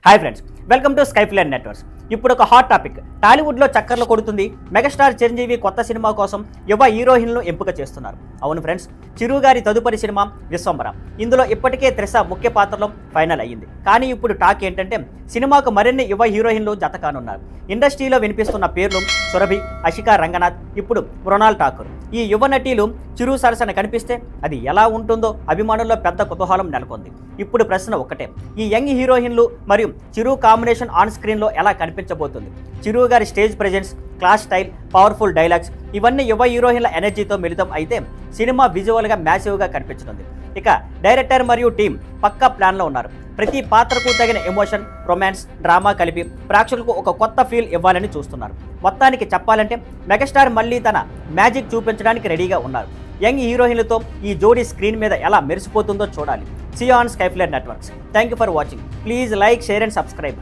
Hi friends, welcome to Skyfline networks. ఇప్పుడు ఒక hot topic. టాలీవుడ్లో చక్కర్లు కొడుతుంది. మెగాస్టార్ చిరంజీవి కొత్త సినిమా కోసం యువ హీరోయిన్లను ఎంపిక చేస్తున్నారు. అవును ఫ్రెండ్స్, చిరు గారి తదుపరి సినిమా విశ్వంబర. ఇందులో ఇప్పటికే త్రిష ముఖ్య పాత్రలో ఫైనల్ అయ్యింది. కానీ ఇప్పుడు టాక్ ఏంటంటే సినిమాకు మరిన్ని యువ హీరోయిన్లు జత కానున్నారు. ఇండస్ట్రీలో వినిపిస్తున్న పేర్లు సురభి, అషికా రంగనాథ్, ఇప్పుడు మృణాల్ ఠాకూర్. ఈ యువ నటీలు చిరు సరసన కనిపిస్తే అది ఎలా ఉంటుందో అభిమానుల్లో పెద్ద కుతూహలం నెలకొంది. ఇప్పుడు ప్రశ్న ఒక్కటే, ఈ యంగ్ హీరోయిన్లు మరియు చిరు కాంబినేషన్ ఆన్ స్క్రీన్లో ఎలా కనిపించబోతుంది? చిరు గారి stage presence, class style, powerful dialogues ఇవన్నీ యువ హీరోయిన్ల ఎనర్జీతో మిళితం అయితే సినిమా విజువల్గా మ్యాసివ్గా కనిపించనుంది. ఇక డైరెక్టర్ మరియు టీం పక్కా ప్లాన్లో ఉన్నారు. ప్రతి పాత్రకు తగిన ఎమోషన్, రొమాన్స్, డ్రామా కలిపి ప్రేక్షకులకు ఒక కొత్త ఫీల్ ఇవ్వాలని చూస్తున్నారు. మొత్తానికి చెప్పాలంటే మెగాస్టార్ మళ్ళీ తన మ్యాజిక్ చూపించడానికి రెడీగా ఉన్నారు. యంగ్ హీరోయిన్లతో ఈ జోడీ స్క్రీన్ మీద ఎలా మెరిసిపోతుందో చూడాలి. See on Skyfline networks. Thank you for watching. Please like, share and subscribe.